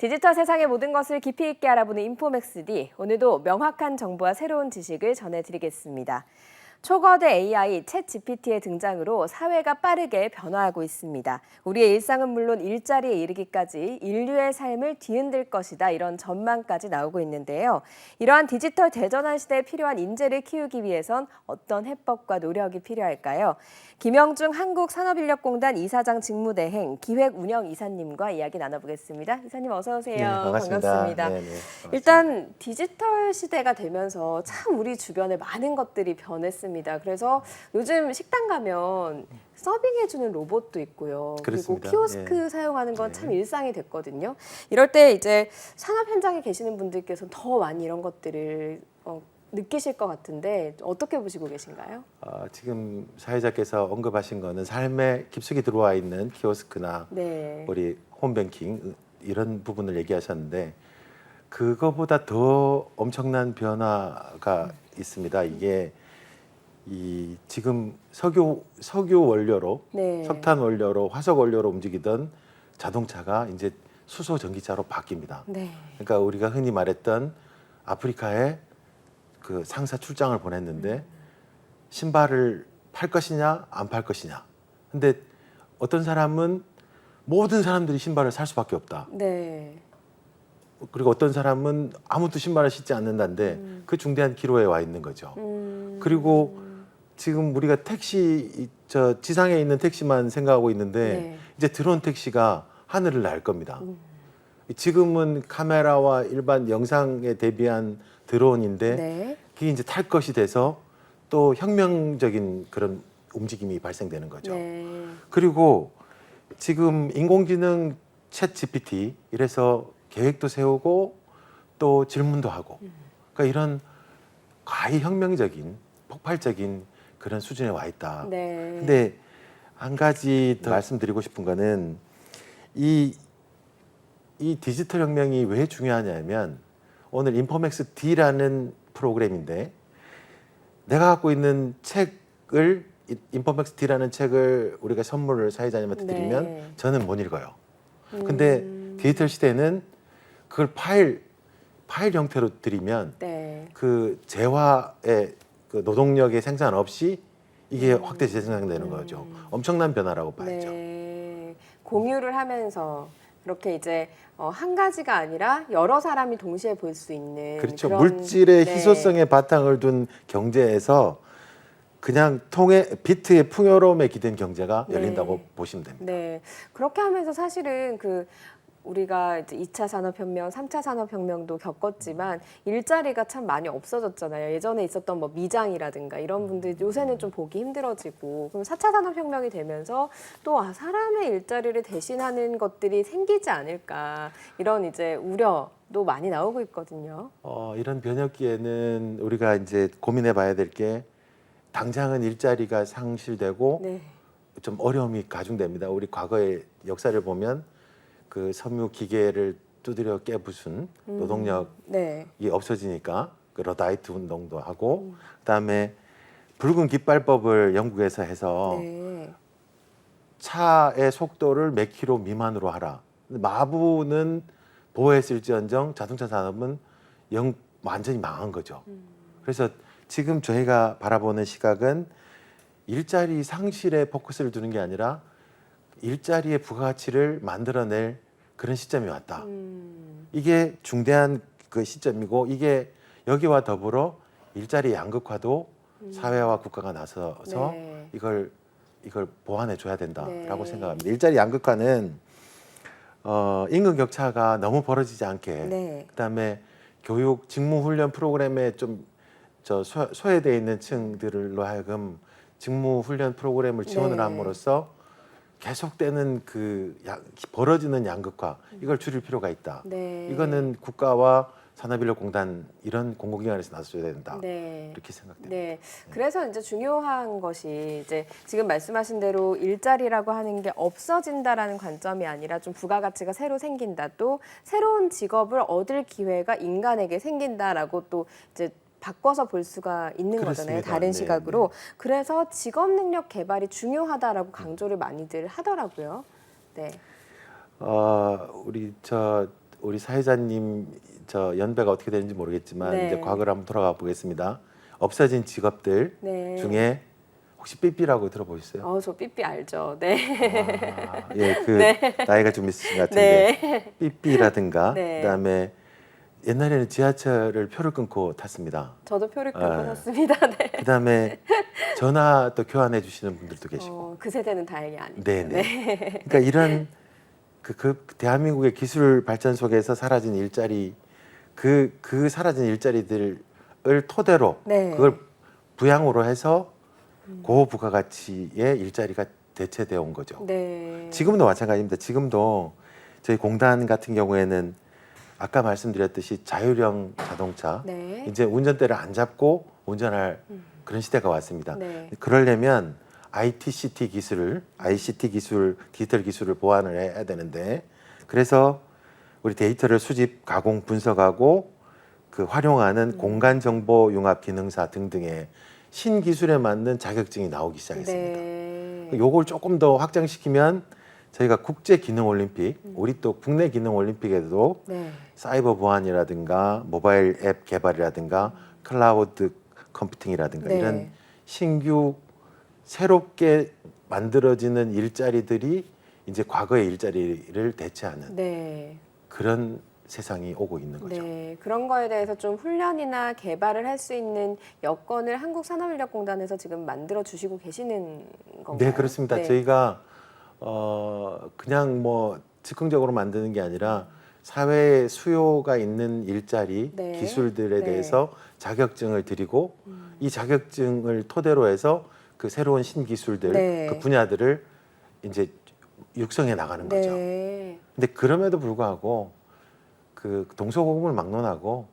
디지털 세상의 모든 것을 깊이 있게 알아보는 인포맥스D. 오늘도 명확한 정보와 새로운 지식을 전해드리겠습니다. 초거대 AI 챗GPT의 등장으로 사회가 빠르게 변화하고 있습니다. 우리의 일상은 물론 일자리에 이르기까지 인류의 삶을 뒤흔들 것이다. 이런 전망까지 나오고 있는데요. 이러한 디지털 대전환 시대에 필요한 인재를 키우기 위해선 어떤 해법과 노력이 필요할까요? 김영중 한국산업인력공단 이사장 직무대행 기획운영이사님과 이야기 나눠보겠습니다. 이사님 어서 오세요. 네, 반갑습니다. 네, 반갑습니다. 일단 디지털 시대가 되면서 참 우리 주변에 많은 것들이 변했습니다. 그래서 요즘 식당 가면 서빙해주는 로봇도 있고요. 그렇습니다. 그리고 키오스크 네. 사용하는 건 참 일상이 됐거든요. 이럴 때 이제 산업 현장에 계시는 분들께서 더 많이 이런 것들을 느끼실 것 같은데 어떻게 보시고 계신가요? 지금 사회자께서 언급하신 거는 삶에 깊숙이 들어와 있는 키오스크나 네. 우리 홈뱅킹 이런 부분을 얘기하셨는데 그거보다 더 엄청난 변화가 있습니다. 이게 지금 석유 원료로 네. 석탄 원료로 화석 원료로 움직이던 자동차가 이제 수소 전기차로 바뀝니다. 네. 그러니까 우리가 흔히 말했던 아프리카에 그 상사 출장을 보냈는데 신발을 팔 것이냐 안 팔 것이냐. 근데 어떤 사람은 모든 사람들이 신발을 살 수밖에 없다. 네. 그리고 어떤 사람은 아무도 신발을 신지 않는다는데 그 중대한 기로에 와 있는 거죠. 그리고 지금 우리가 택시 지상에 있는 택시만 생각하고 있는데 네. 이제 드론 택시가 하늘을 날 겁니다. 지금은 카메라와 일반 영상에 대비한 드론인데 네. 그게 이제 탈 것이 돼서 또 혁명적인 그런 움직임이 발생되는 거죠. 네. 그리고 지금 인공지능 챗 GPT 이래서 계획도 세우고 또 질문도 하고 그러니까 이런 과히 혁명적인 폭발적인 그런 수준에 와 있다. 네. 근데 한 가지 더 말씀드리고 싶은 거는 이 디지털 혁명이 왜 중요하냐면 오늘 인포맥스 D라는 프로그램인데 내가 갖고 있는 책을 인포맥스 D라는 책을 우리가 선물을 사회자님한테 드리면 네. 저는 못 읽어요. 근데 디지털 시대는 그걸 파일 형태로 드리면 네. 그 재화의 그 노동력의 생산 없이 이게 확대 재생산되는 거죠. 엄청난 변화라고 봐야죠. 네. 공유를 하면서 그렇게 이제 한 가지가 아니라 여러 사람이 동시에 볼 수 있는 그렇죠. 그런, 물질의 네. 희소성에 바탕을 둔 경제에서 그냥 비트의 풍요로움에 기댄 경제가 네. 열린다고 보시면 됩니다. 네. 그렇게 하면서 사실은 우리가 이제 2차 산업혁명, 3차 산업혁명도 겪었지만 일자리가 참 많이 없어졌잖아요. 예전에 있었던 뭐 미장이라든가 이런 분들 요새는 좀 보기 힘들어지고 그럼 4차 산업혁명이 되면서 또 사람의 일자리를 대신하는 것들이 생기지 않을까 이런 이제 우려도 많이 나오고 있거든요. 이런 변혁기에는 우리가 이제 고민해 봐야 될 게 당장은 일자리가 상실되고 네. 좀 어려움이 가중됩니다. 우리 과거의 역사를 보면 그 섬유 기계를 두드려 깨부순 노동력이 네. 없어지니까 그 러다이트 운동도 하고 그다음에 붉은 깃발법을 영국에서 해서 네. 차의 속도를 몇 킬로 미만으로 하라. 마부는 보호했을지언정 자동차 산업은 완전히 망한 거죠. 그래서 지금 저희가 바라보는 시각은 일자리 상실에 포커스를 두는 게 아니라 일자리의 부가가치를 만들어낼 그런 시점이 왔다. 이게 중대한 그 시점이고 이게 여기와 더불어 일자리 양극화도 사회와 국가가 나서서 네. 이걸 보완해 줘야 된다라고 네. 생각합니다. 일자리 양극화는 임금 격차가 너무 벌어지지 않게 네. 그다음에 교육 직무 훈련 프로그램에 좀 소외되어 있는 층들로 하여금 직무 훈련 프로그램을 지원을 네. 함으로써 계속되는 벌어지는 양극화 이걸 줄일 필요가 있다. 네. 이거는 국가와 산업인력공단 이런 공공기관에서 나서줘야 된다. 네. 이렇게 생각됩니다. 네. 그래서 이제 중요한 것이 이제 지금 말씀하신 대로 일자리라고 하는 게 없어진다라는 관점이 아니라 좀 부가가치가 새로 생긴다. 또 새로운 직업을 얻을 기회가 인간에게 생긴다라고 또 이제 바꿔서 볼 수가 있는 거잖아요. 그렇습니다. 다른 네, 시각으로. 그래서 직업 능력 개발이 중요하다라고 강조를 많이들 하더라고요. 네. 우리 우리 사회자님 저 연배가 어떻게 되는지 모르겠지만 네. 이제 과거를 한번 돌아가 보겠습니다. 없어진 직업들 네. 중에 혹시 삐삐라고 들어보셨어요? 저 삐삐 알죠. 네. 예, 그 네. 나이가 좀 있으신 것 같은데 네. 삐삐라든가 네. 그다음에 옛날에는 지하철을 표를 끊고 탔습니다. 저도 표를 아. 끊고 샀습니다. 네. 그다음에 전화 또 교환해 주시는 분들도 계시고. 그 세대는 다행히 아니죠. 네네. 그러니까 이런 그 대한민국의 기술 발전 속에서 사라진 일자리 그 사라진 일자리들을 토대로 네. 그걸 부양으로 해서 고부가가치의 일자리가 대체되어 온 거죠. 네. 지금도 마찬가지입니다. 지금도 저희 공단 같은 경우에는 아까 말씀드렸듯이 자율형 자동차 네. 이제 운전대를 안 잡고 운전할 그런 시대가 왔습니다. 네. 그러려면 ICT 기술, 디지털 기술을 보완을 해야 되는데 그래서 우리 데이터를 수집, 가공, 분석하고 그 활용하는 공간 정보 융합 기능사 등등의 신기술에 맞는 자격증이 나오기 시작했습니다. 네. 요걸 조금 더 확장시키면 저희가 국제 기능 올림픽, 우리 또 국내 기능 올림픽에도 네. 사이버 보안이라든가 모바일 앱 개발이라든가 클라우드 컴퓨팅이라든가 네. 이런 신규 새롭게 만들어지는 일자리들이 이제 과거의 일자리를 대체하는 네. 그런 세상이 오고 있는 거죠. 네, 그런 거에 대해서 좀 훈련이나 개발을 할 수 있는 여건을 한국산업인력공단에서 지금 만들어 주시고 계시는 건가요? 네, 그렇습니다. 네. 저희가 그냥 뭐 즉흥적으로 만드는 게 아니라 사회에 수요가 있는 일자리, 네. 기술들에 네. 대해서 자격증을 드리고 이 자격증을 토대로 해서 그 새로운 신기술들, 네. 그 분야들을 이제 육성해 나가는 거죠. 네. 근데 그럼에도 불구하고 그 동서고금을 막론하고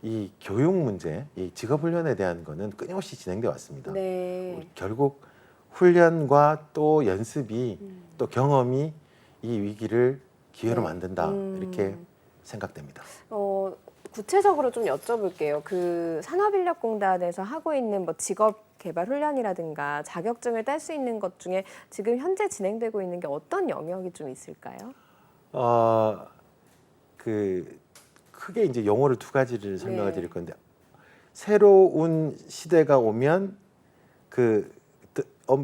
이 교육 문제, 이 직업 훈련에 대한 거는 끊임없이 진행돼 왔습니다. 네. 결국 훈련과 또 연습이 또 경험이 이 위기를 기회로 네. 만든다 이렇게 생각됩니다. 구체적으로 좀 여쭤볼게요. 그 산업인력공단에서 하고 있는 뭐 직업 개발 훈련이라든가 자격증을 딸 수 있는 것 중에 지금 현재 진행되고 있는 게 어떤 영역이 좀 있을까요? 그 크게 이제 용어를 두 가지를 설명을 네. 드릴 건데 새로운 시대가 오면 그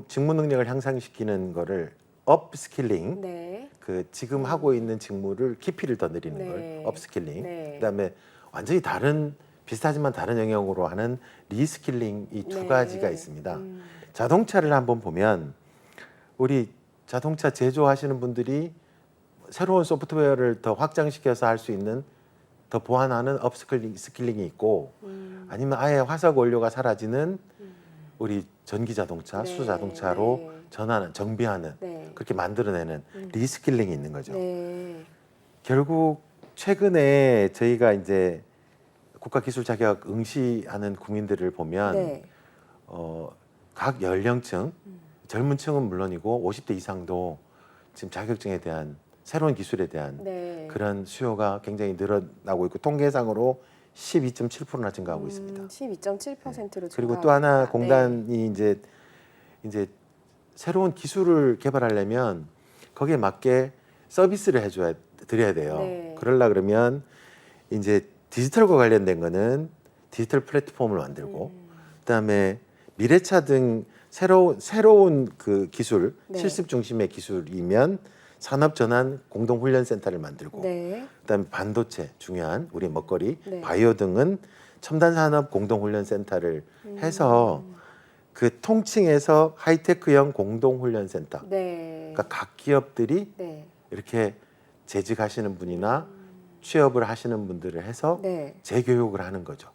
직무 능력을 향상시키는 거를 업스킬링, 네. 그 지금 하고 있는 직무를 깊이를 더 늘리는 네. 걸 업스킬링. 네. 그다음에 완전히 다른 비슷하지만 다른 영역으로 하는 리스킬링 이 두 네. 가지가 있습니다. 자동차를 한번 보면 우리 자동차 제조하시는 분들이 새로운 소프트웨어를 더 확장시켜서 할 수 있는 더 보완하는 스킬링이 있고 아니면 아예 화석 원료가 사라지는 우리 전기 자동차, 네. 수소 자동차로 네. 전환하는, 정비하는 네. 그렇게 만들어내는 리스킬링이 있는 거죠. 네. 결국 최근에 저희가 이제 국가기술 자격 응시하는 국민들을 보면 네. 각 연령층, 젊은 층은 물론이고 50대 이상도 지금 자격증에 대한 새로운 기술에 대한 네. 그런 수요가 굉장히 늘어나고 있고 통계상으로 12.7%나 증가하고 있습니다. 12.7%로 그리고 또 하나 증가합니다. 공단이 이제 새로운 기술을 개발하려면 거기에 맞게 서비스를 드려야 돼요. 네. 그러려 그러면 이제 디지털과 관련된 거는 디지털 플랫폼을 만들고 그다음에 미래차 등 새로운 그 기술, 네. 실습 중심의 기술이면 산업전환 공동훈련센터를 만들고 네. 그다음에 반도체 중요한 우리 먹거리, 네. 바이오 등은 첨단산업 공동훈련센터를 해서 그 통칭해서 하이테크형 공동훈련센터. 네. 그러니까 각 기업들이 네. 이렇게 재직하시는 분이나 취업을 하시는 분들을 해서 네. 재교육을 하는 거죠.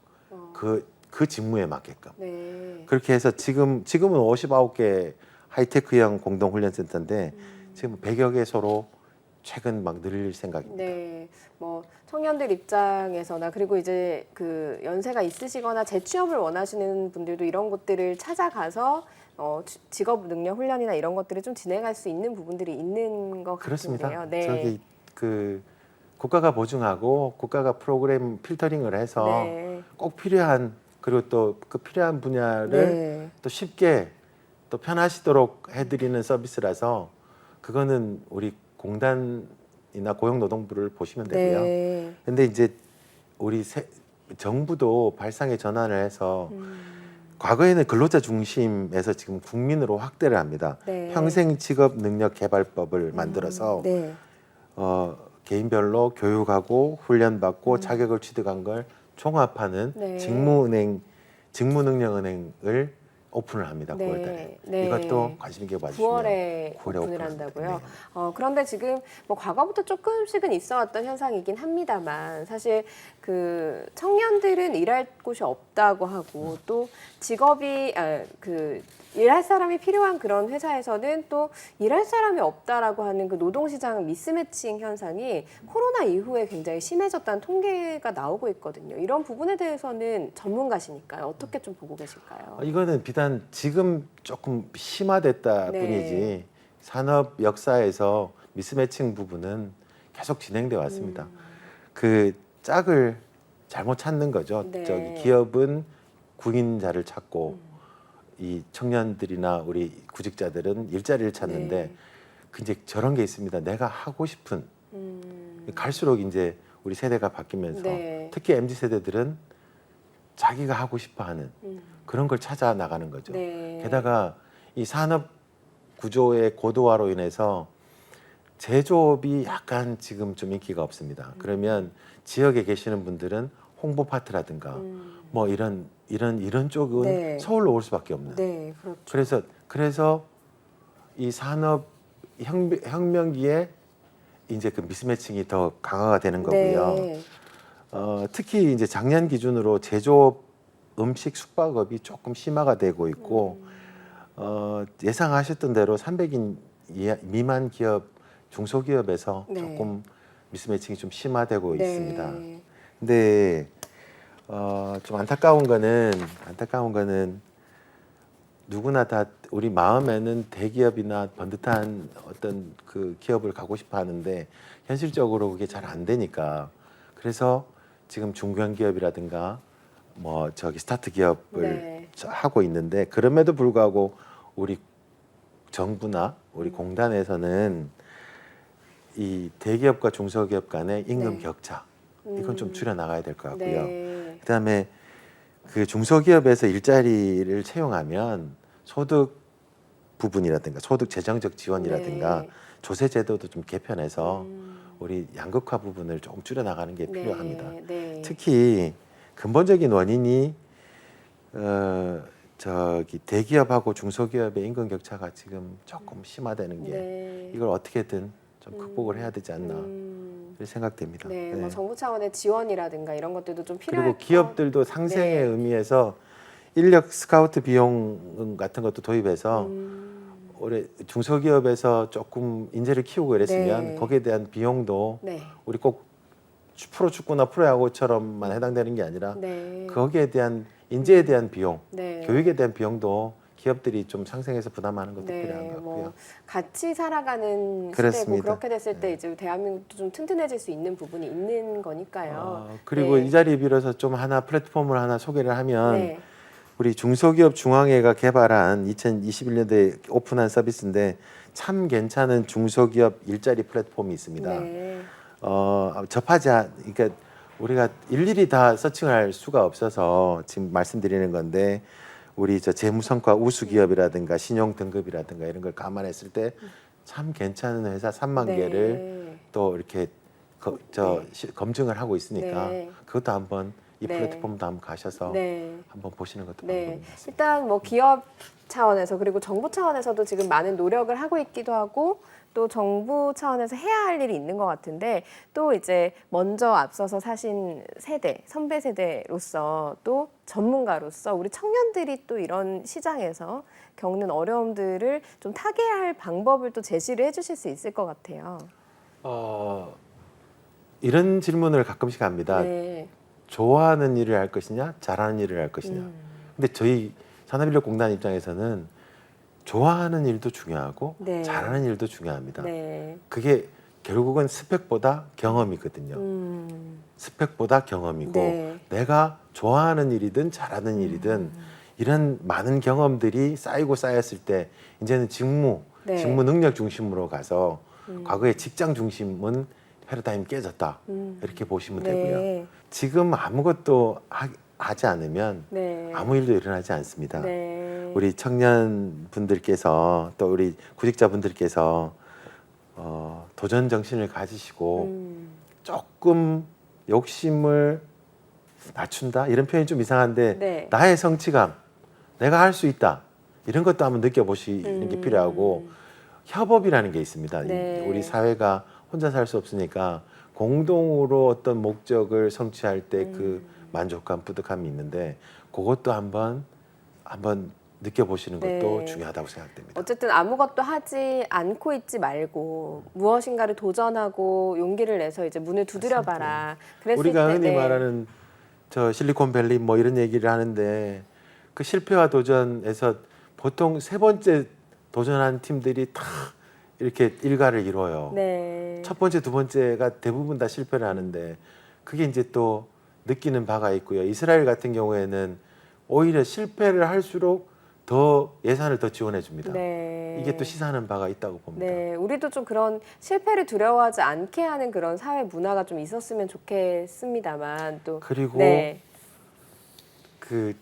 그 직무에 맞게끔. 네. 그렇게 해서 지금은 59개 하이테크형 공동훈련센터인데 지금 100여 개소로 최근 막 늘릴 생각입니다. 네, 뭐 청년들 입장에서나 그리고 이제 그 연세가 있으시거나 재취업을 원하시는 분들도 이런 곳들을 찾아가서 직업 능력 훈련이나 이런 것들을 좀 진행할 수 있는 부분들이 있는 것 그렇습니다. 같은데요. 네. 저기 그 국가가 보증하고 국가가 프로그램 필터링을 해서 네. 꼭 필요한 그리고 또 그 필요한 분야를 네. 또 쉽게 또 편하시도록 해드리는 서비스라서 그거는 우리 공단이 산업이나 고용노동부를 보시면 되고요. 네. 근데 이제 우리 정부도 발상의 전환을 해서 과거에는 근로자 중심에서 지금 국민으로 확대를 합니다. 네. 평생 직업 능력 개발법을 만들어서 네. 개인별로 교육하고 훈련받고 자격을 취득한 걸 종합하는 네. 직무 능력 은행을 오픈을 합니다. 네. 9월달에. 네. 이것도 관심 있게 봐주시면 9월에 9월에 오픈을 한다고요. 네. 그런데 지금 뭐 과거부터 조금씩은 있어왔던 현상이긴 합니다만 사실 그 청년들은 일할 곳이 없다고 하고 또 직업이 일할 사람이 필요한 그런 회사에서는 또 일할 사람이 없다라고 하는 그 노동시장 미스매칭 현상이 코로나 이후에 굉장히 심해졌다는 통계가 나오고 있거든요. 이런 부분에 대해서는 전문가시니까요. 어떻게 좀 보고 계실까요? 이거는 비단 지금 조금 심화됐다 네. 뿐이지 산업 역사에서 미스매칭 부분은 계속 진행돼 왔습니다. 그 짝을 잘못 찾는 거죠. 네. 저기 기업은 구인자를 찾고 이 청년들이나 우리 구직자들은 일자리를 찾는데 네. 이제 저런 게 있습니다. 내가 하고 싶은 갈수록 이제 우리 세대가 바뀌면서 네. 특히 MZ 세대들은 자기가 하고 싶어하는 그런 걸 찾아 나가는 거죠. 네. 게다가 이 산업 구조의 고도화로 인해서 제조업이 약간 지금 좀 인기가 없습니다. 그러면 지역에 계시는 분들은 홍보 파트라든가 뭐 이런 쪽은 네. 서울로 올 수밖에 없는. 네, 그렇죠. 그래서 이 산업 혁명기에 이제 그 미스매칭이 더 강화가 되는 거고요. 네. 특히 이제 작년 기준으로 제조업, 음식, 숙박업이 조금 심화가 되고 있고 예상하셨던 대로 300인 미만 기업, 중소기업에서 네. 조금 미스매칭이 좀 심화되고 네. 있습니다. 근데 좀 안타까운 거는 누구나 다 우리 마음에는 대기업이나 번듯한 어떤 그 기업을 가고 싶어 하는데 현실적으로 그게 잘 안 되니까 그래서 지금 중견기업이라든가 뭐 저기 스타트 기업을 네. 하고 있는데 그럼에도 불구하고 우리 정부나 우리 공단에서는 이 대기업과 중소기업 간의 임금 네. 격차 이건 좀 줄여 나가야 될 것 같고요. 네. 그다음에 그 중소기업에서 일자리를 채용하면 소득 부분이라든가 소득 재정적 지원이라든가 네. 조세 제도도 좀 개편해서 우리 양극화 부분을 조금 줄여 나가는 게 필요합니다. 네. 특히 근본적인 원인이 저기 대기업하고 중소기업의 임금 격차가 지금 조금 심화되는 게 네. 이걸 어떻게든 좀 극복을 해야 되지 않나 이렇게 생각됩니다. 네, 네. 뭐 정부 차원의 지원이라든가 이런 것들도 좀 필요할 그리고 기업들도 상생의 네. 의미에서 인력 스카우트 비용 같은 것도 도입해서 올해 중소기업에서 조금 인재를 키우고 이랬으면 네. 거기에 대한 비용도 네. 우리 꼭 프로축구나 프로야구처럼만 해당되는 게 아니라 네. 거기에 대한 인재에 대한 비용, 네. 교육에 대한 비용도 기업들이 좀 상생해서 부담하는 것도 필요한 것 같고요. 뭐 같이 살아가는 시대고 그렇습니다. 그렇게 됐을 때 이제 대한민국도 좀 튼튼해질 수 있는 부분이 있는 거니까요. 그리고 네. 이 자리 빌어서 좀 하나 플랫폼을 하나 소개를 하면 네. 우리 중소기업 중앙회가 개발한 2021년도에 오픈한 서비스인데 참 괜찮은 중소기업 일자리 플랫폼이 있습니다. 네. 그러니까 우리가 일일이 다 서칭할 수가 없어서 지금 말씀드리는 건데 우리 저 재무성과 우수기업이라든가 신용 등급이라든가 이런 걸 감안했을 때 참 괜찮은 회사 3만 네. 개를 또 이렇게 검증을 하고 있으니까 네. 그것도 한번 이 네. 플랫폼도 한번 가셔서 네. 한번 보시는 것도 네. 방법인 것 같습니다. 일단 뭐 기업 차원에서 그리고 정부 차원에서도 지금 많은 노력을 하고 있기도 하고 또 정부 차원에서 해야 할 일이 있는 것 같은데 또 이제 먼저 앞서서 사신 세대, 선배 세대로서 또 전문가로서 우리 청년들이 또 이런 시장에서 겪는 어려움들을 좀 타개할 방법을 또 제시를 해주실 수 있을 것 같아요. 이런 질문을 가끔씩 합니다. 네. 좋아하는 일을 할 것이냐, 잘하는 일을 할 것이냐. 근데 저희 산업인력공단 입장에서는 좋아하는 일도 중요하고 네. 잘하는 일도 중요합니다. 네. 그게 결국은 스펙보다 경험이거든요. 스펙보다 경험이고 네. 내가 좋아하는 일이든 잘하는 일이든 이런 많은 경험들이 쌓이고 쌓였을 때 이제는 직무 네. 능력 중심으로 가서 과거에 직장 중심은 패러다임이 깨졌다. 이렇게 보시면 되고요. 네. 지금 아무것도 하지 않으면 네. 아무 일도 일어나지 않습니다. 네. 우리 청년 분들께서 또 우리 구직자 분들께서 도전 정신을 가지시고 조금 욕심을 낮춘다 이런 표현이 좀 이상한데 네. 나의 성취감, 내가 할 수 있다 이런 것도 한번 느껴보시는 게 필요하고 협업이라는 게 있습니다. 네. 우리 사회가 혼자 살 수 없으니까 공동으로 어떤 목적을 성취할 때 그 만족감, 뿌듯함이 있는데 그것도 한번 느껴보시는 것도 네. 중요하다고 생각됩니다. 어쨌든 아무것도 하지 않고 있지 말고 무엇인가를 도전하고 용기를 내서 이제 문을 두드려봐라. 그랬을 우리가 때, 흔히 네. 말하는 저 실리콘밸리 뭐 이런 얘기를 하는데 그 실패와 도전에서 보통 세 번째 도전한 팀들이 다 이렇게 일가를 이뤄요. 네. 첫 번째, 두 번째가 대부분 다 실패를 하는데 그게 이제 또 느끼는 바가 있고요. 이스라엘 같은 경우에는 오히려 실패를 할수록 더 예산을 더 지원해 줍니다. 네. 이게 또 시사하는 바가 있다고 봅니다. 네, 우리도 좀 그런 실패를 두려워하지 않게 하는 그런 사회 문화가 좀 있었으면 좋겠습니다.만 또 그리고 네. 그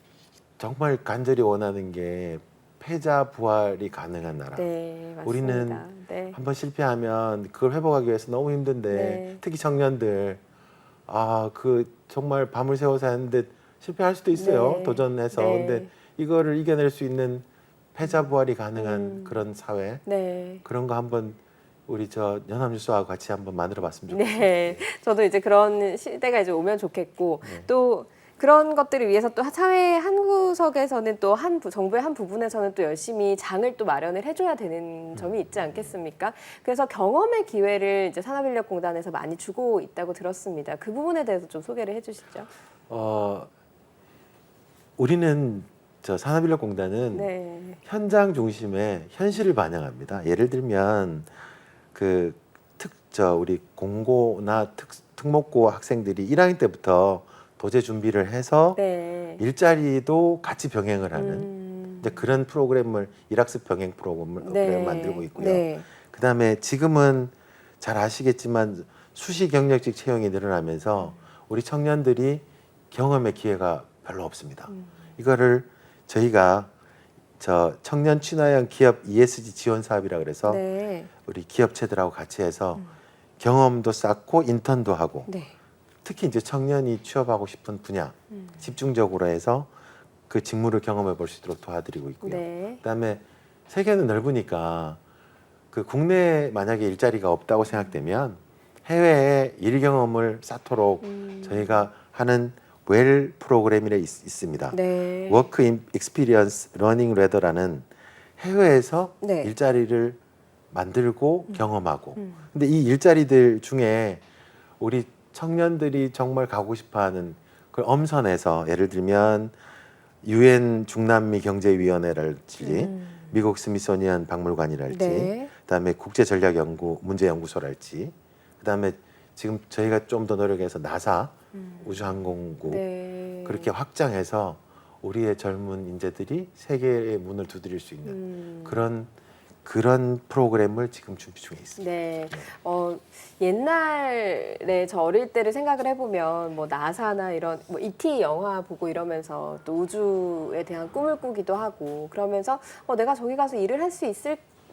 정말 간절히 원하는 게 패자 부활이 가능한 나라. 네, 맞습니다. 우리는 네. 한번 실패하면 그걸 회복하기 위해서 너무 힘든데 네. 특히 청년들 그 정말 밤을 새워서 하는데 실패할 수도 있어요. 네. 도전해서. 네. 근데 이거를 이겨낼 수 있는 패자 부활이 가능한 그런 사회 네. 그런 거 한번 우리 저 연합뉴스와 같이 한번 만들어 봤으면 좋겠어요. 네, 저도 이제 그런 시대가 이제 오면 좋겠고 네. 또 그런 것들을 위해서 또 사회 한 구석에서는 또 정부의 한 부분에서는 또 열심히 장을 또 마련을 해줘야 되는 점이 있지 않겠습니까? 그래서 경험의 기회를 이제 산업인력공단에서 많이 주고 있다고 들었습니다. 그 부분에 대해서 좀 소개를 해주시죠. 우리는 저 산업인력공단은 네, 현장 중심의 현실을 반영합니다. 예를 들면 우리 공고나 특목고 학생들이 1학년 때부터 도제 준비를 해서 네, 일자리도 같이 병행을 하는 이제 그런 프로그램을 일학습 병행 프로그램을 네, 만들고 있고요. 네, 그다음에 지금은 잘 아시겠지만 수시 경력직 채용이 늘어나면서 우리 청년들이 경험의 기회가 별로 없습니다. 이거를 저희가 저 청년 친화형 기업 ESG 지원 사업이라 그래서 네, 우리 기업체들하고 같이 해서 경험도 쌓고 인턴도 하고 네, 특히 이제 청년이 취업하고 싶은 분야 집중적으로 해서 그 직무를 경험해 볼 수 있도록 도와드리고 있고요. 네, 그다음에 세계는 넓으니까 그 국내에 만약에 일자리가 없다고 생각되면 해외에 일 경험을 쌓도록 저희가 하는 웰 프로그램이 있습니다. 네, 워크 익스피리언스 러닝 레더라는 해외에서 네. 일자리를 만들고 경험하고 근데 이 일자리들 중에 우리 청년들이 정말 가고 싶어하는 그 엄선해서 예를 들면 UN 중남미 경제위원회랄지 미국 스미소니언 박물관이랄지 네. 그다음에 국제전략연구 문제연구소랄지 그다음에 지금 저희가 좀 더 노력해서 나사 우주항공국 네. 그렇게 확장해서 우리의 젊은 인재들이 세계의 문을 두드릴 수 있는 그런 프로그램을 지금 준비 중에 있습니다. 네. 옛날에 저 어릴 때를 생각을 해보면 뭐 나사나 이런 뭐 ET 영화 보고 이러면서 또 우주에 대한 꿈을 꾸기도 하고 그러면서 내가 저기 가서 일을 할 수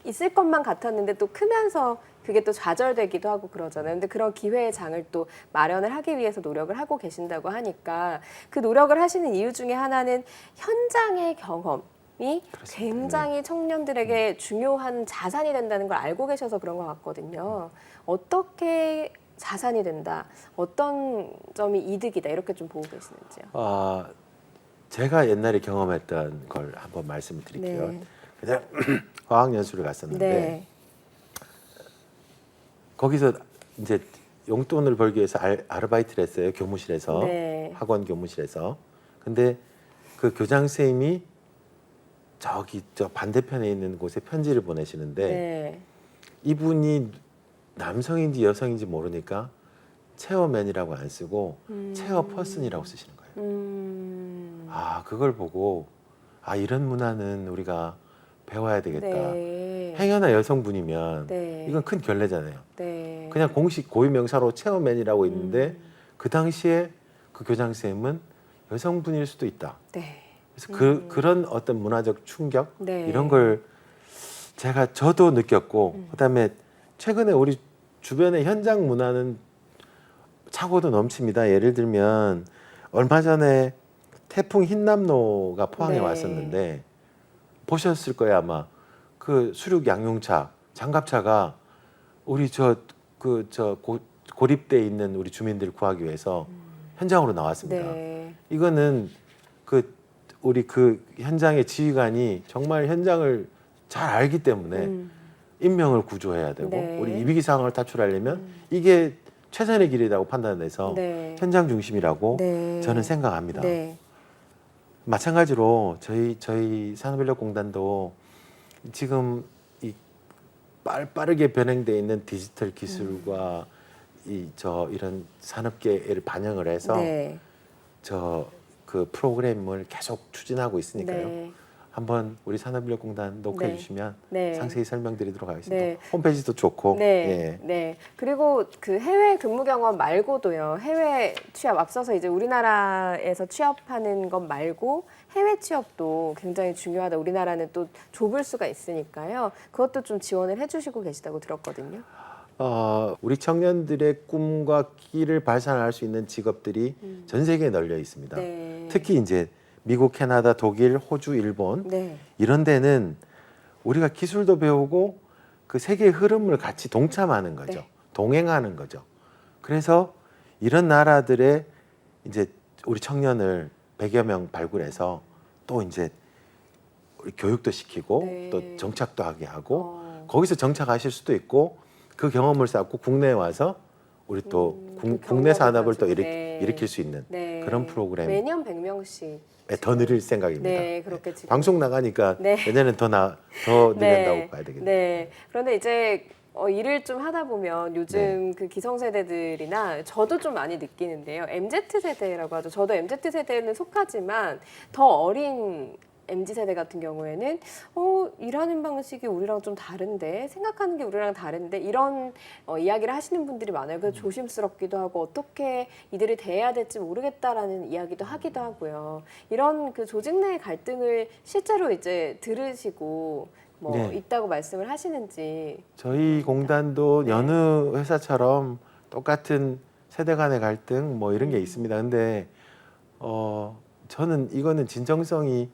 있을 것만 같았는데 또 크면서 그게 또 좌절되기도 하고 그러잖아요. 근데 그런 기회의 장을 또 마련을 하기 위해서 노력을 하고 계신다고 하니까 그 노력을 하시는 이유 중에 하나는 현장의 경험. 이 굉장히 청년들에게 중요한 자산이 된다는 걸 알고 계셔서 그런 것 같거든요. 어떻게 자산이 된다, 어떤 점이 이득이다 이렇게 좀 보고 계시는지요? 제가 옛날에 경험했던 걸 한번 말씀을 드릴게요. 네. 그냥 화학연수를 갔었는데 네. 거기서 이제 용돈을 벌기 위해서 아르바이트를 했어요. 교무실에서 네. 학원 교무실에서. 근데 그 교장 선생님이 저 반대편에 있는 곳에 편지를 보내시는데 네. 이분이 남성인지 여성인지 모르니까 체어맨이라고 안 쓰고 체어퍼슨이라고 쓰시는 거예요. 그걸 보고 이런 문화는 우리가 배워야 되겠다. 네. 행여나 여성분이면 네. 이건 큰 결례잖아요. 네. 그냥 공식 고유명사로 체어맨이라고 있는데 그 당시에 그 교장 선생님은 여성분일 수도 있다. 네. 그래서 그런 어떤 문화적 충격 네. 이런 걸 저도 느꼈고 그다음에 최근에 우리 주변의 현장 문화는 차고도 넘칩니다. 예를 들면 얼마 전에 태풍 흰남노가 포항에 네. 왔었는데 보셨을 거예요 아마. 그 수륙 양용차 장갑차가 우리 고립돼 있는 우리 주민들 구하기 위해서 현장으로 나왔습니다. 네. 이거는 우리 그 현장의 지휘관이 정말 현장을 잘 알기 때문에 인명을 구조해야 되고 네. 우리 이 위기 상황을 탈출하려면 이게 최선의 길이라고 판단해서 네. 현장 중심이라고 네. 저는 생각합니다. 네. 마찬가지로 저희 산업인력공단도 지금 이 빠르게 변형되어 있는 디지털 기술과 이런 산업계를 반영을 해서 네. 그 프로그램을 계속 추진하고 있으니까요. 네. 한번 우리 산업인력공단 녹화해 네. 주시면 네. 상세히 설명드리도록 하겠습니다. 네. 홈페이지도 좋고. 네, 예. 네. 그리고 그 해외 근무 경험 말고도요. 해외 취업 앞서서 이제 우리나라에서 취업하는 것 말고 해외 취업도 굉장히 중요하다. 우리나라는 또 좁을 수가 있으니까요. 그것도 좀 지원을 해주시고 계시다고 들었거든요. 우리 청년들의 꿈과 끼를 발산할 수 있는 직업들이 전 세계에 널려 있습니다. 네. 특히 이제 미국, 캐나다, 독일, 호주, 일본 네. 이런 데는 우리가 기술도 배우고 그 세계의 흐름을 같이 동참하는 거죠. 네. 동행하는 거죠. 그래서 이런 나라들의 이제 우리 청년을 100여 명 발굴해서 또 이제 우리 교육도 시키고 네. 또 정착도 하게 하고 거기서 정착하실 수도 있고 그 경험을 쌓고 국내에 와서 우리 또 그 국내 산업을 또 경험을 가지고, 일으킬 수 있는 네. 그런 프로그램 매년 100명씩. 더 늘릴 생각입니다. 네, 그렇게 지금. 방송 나가니까 네. 내년엔 더 늘린다고 봐야 되겠네요. 네. 그런데 이제 일을 좀 하다 보면 요즘 그 기성세대들이나 저도 좀 많이 느끼는데요. MZ세대라고 하죠. 저도 MZ세대는 속하지만 더 어린 MZ세대 같은 경우에는 일하는 방식이 우리랑 좀 다른데 생각하는 게 우리랑 다른데 이런 이야기를 하시는 분들이 많아요. 그래서 조심스럽기도 하고 어떻게 이들을 대해야 될지 모르겠다라는 이야기도 하기도 하고요. 이런 그 조직 내 갈등을 실제로 이제 들으시고 네. 있다고 말씀을 하시는지. 저희 공단도 여느 회사처럼 똑같은 세대 간의 갈등 뭐 이런 게 있습니다. 근데 저는 이거는 진정성이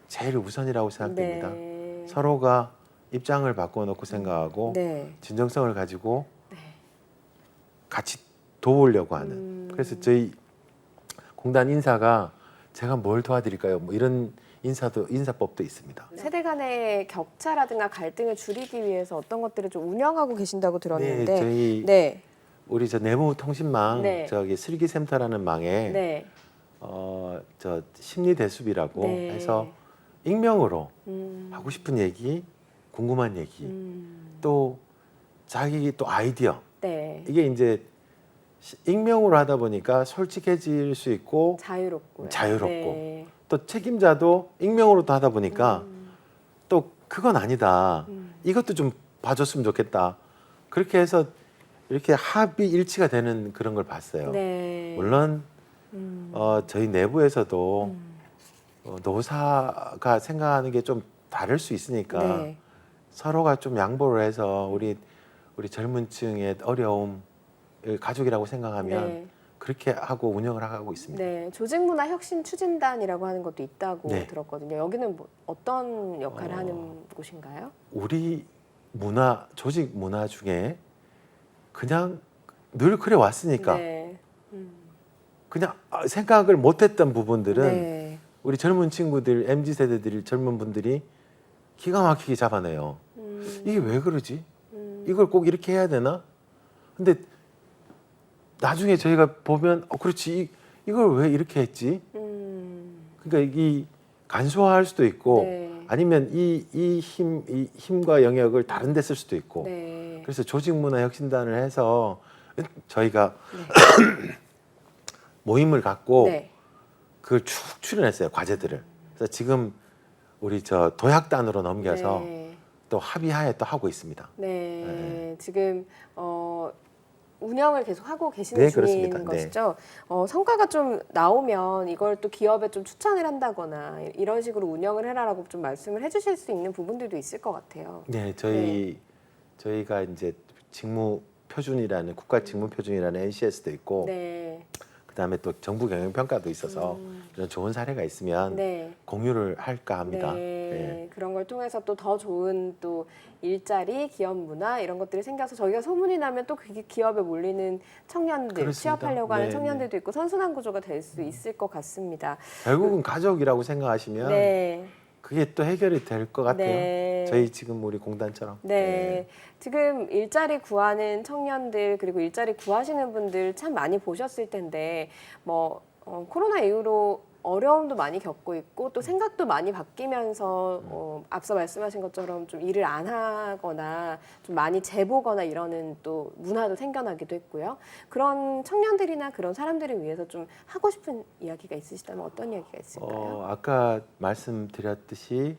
제일 우선이라고 생각됩니다. 네. 서로가 입장을 바꿔놓고 생각하고 네. 진정성을 가지고 같이 도우려고 하는. 그래서 저희 공단 인사가 제가 뭘 도와드릴까요? 뭐 이런 인사법도 있습니다. 세대 간의 격차라든가 갈등을 줄이기 위해서 어떤 것들을 좀 운영하고 계신다고 들었는데. 네, 저희 네. 우리 내무통신망 네. 슬기센터라는 망에 네. 심리대숲이라고 네. 해서 익명으로 하고 싶은 얘기, 궁금한 얘기, 또 자기 또 아이디어. 네. 이게 이제 익명으로 하다 보니까 솔직해질 수 있고 자유롭고. 자유롭고. 또 책임자도 익명으로도 하다 보니까 또 그건 아니다. 이것도 좀 봐줬으면 좋겠다. 그렇게 해서 이렇게 합의 일치가 되는 그런 걸 봤어요. 네. 물론 저희 내부에서도 노사가 생각하는 게 좀 다를 수 있으니까 네. 서로가 좀 양보를 해서 우리 젊은 층의 어려움을 가족이라고 생각하면 네. 그렇게 하고 운영을 하고 있습니다. 네. 조직문화 혁신 추진단이라고 하는 것도 있다고 네. 들었거든요. 여기는 어떤 역할을 하는 곳인가요? 우리 조직 문화 중에 그냥 늘 그래 왔으니까 네. 그냥 생각을 못했던 부분들은 네. 우리 젊은 친구들, MZ세대들 젊은 분들이 기가 막히게 잡아내요. 이게 왜 그러지? 이걸 꼭 이렇게 해야 되나? 근데 나중에 저희가 보면 그렇지 이걸 왜 이렇게 했지? 그러니까 이 간소화할 수도 있고 네. 아니면 이 힘과 영역을 다른 데 쓸 수도 있고 네. 그래서 조직문화 혁신단을 해서 저희가 모임을 갖고 네. 그걸 쭉 출연했어요 과제들을. 그래서 지금 우리 도약단으로 넘겨서 네. 또 합의하에 또 하고 있습니다. 네, 지금 운영을 계속 하고 계시는 네, 중인 그렇습니다. 것이죠. 성과가 좀 나오면 이걸 또 기업에 좀 추천을 한다거나 이런 식으로 운영을 해라라고 좀 말씀을 해주실 수 있는 부분들도 있을 것 같아요. 네, 저희가 이제 직무 표준이라는 국가 직무 표준이라는 NCS도 있고 네, 그다음에 또 정부 경영 평가도 있어서 이런 좋은 사례가 있으면 네. 공유를 할까 합니다. 네, 그런 걸 통해서 또 더 좋은 또 일자리, 기업 문화 이런 것들이 생겨서 저희가 소문이 나면 또 그게 기업에 몰리는 청년들, 그렇습니다. 취업하려고 하는 네, 청년들도 있고 선순환 구조가 될 수 있을 것 같습니다. 결국은 가족이라고 생각하시면 네, 그게 또 해결이 될 것 같아요. 네. 저희 지금 우리 공단처럼. 네. 지금 일자리 구하는 청년들 그리고 일자리 구하시는 분들 참 많이 보셨을 텐데 뭐 코로나 이후로 어려움도 많이 겪고 있고 또 생각도 많이 바뀌면서 앞서 말씀하신 것처럼 좀 일을 안 하거나 좀 많이 재보거나 이러는 또 문화도 생겨나기도 했고요. 그런 청년들이나 그런 사람들을 위해서 좀 하고 싶은 이야기가 있으시다면 어떤 이야기가 있을까요? 아까 말씀드렸듯이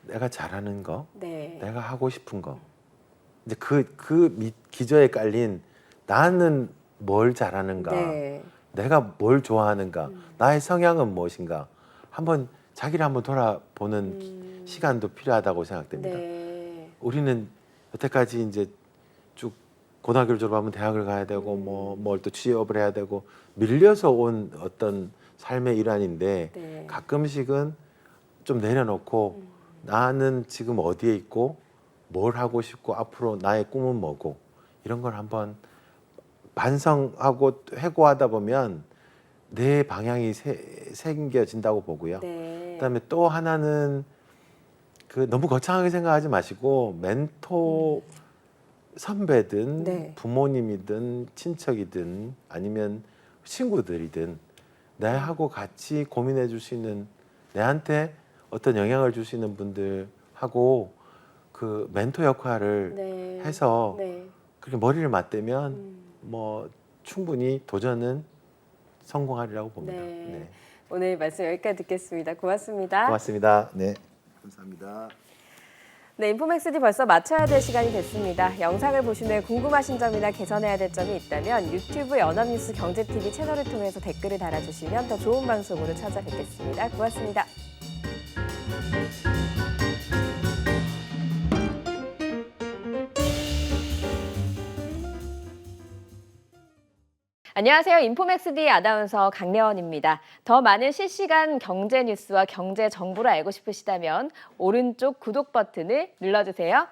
내가 잘하는 거, 네. 내가 하고 싶은 거. 이제 그 기저에 깔린 나는 뭘 잘하는가, 네. 내가 뭘 좋아하는가, 나의 성향은 무엇인가. 한번 자기를 한번 돌아보는 시간도 필요하다고 생각됩니다. 네. 우리는 여태까지 이제 쭉 고등학교를 졸업하면 대학을 가야 되고 뭘 또 취업을 해야 되고 밀려서 온 어떤 삶의 일환인데 네. 가끔씩은 좀 내려놓고 나는 지금 어디에 있고 뭘 하고 싶고 앞으로 나의 꿈은 뭐고 이런 걸 한번 반성하고 회고하다 보면 내 방향이 생겨진다고 보고요. 네. 그다음에 또 하나는 그 너무 거창하게 생각하지 마시고 멘토 선배든 네. 부모님이든 친척이든 아니면 친구들이든 나하고 같이 고민해 줄 수 있는 내한테 어떤 영향을 줄 수 있는 분들하고 그 멘토 역할을 네. 해서 네. 그렇게 머리를 맞대면 뭐 충분히 도전은 성공하리라고 봅니다. 네. 네. 오늘 말씀 여기까지 듣겠습니다. 고맙습니다. 고맙습니다. 네. 감사합니다. 네, 인포맥스D 벌써 마쳐야 될 시간이 됐습니다. 영상을 보신 후에 궁금하신 점이나 개선해야 될 점이 있다면 유튜브 연합뉴스 경제TV 채널을 통해서 댓글을 달아주시면 더 좋은 방송으로 찾아뵙겠습니다. 고맙습니다. 안녕하세요. 인포맥스D 아나운서 강래원입니다. 더 많은 실시간 경제 뉴스와 경제 정보를 알고 싶으시다면 오른쪽 구독 버튼을 눌러주세요.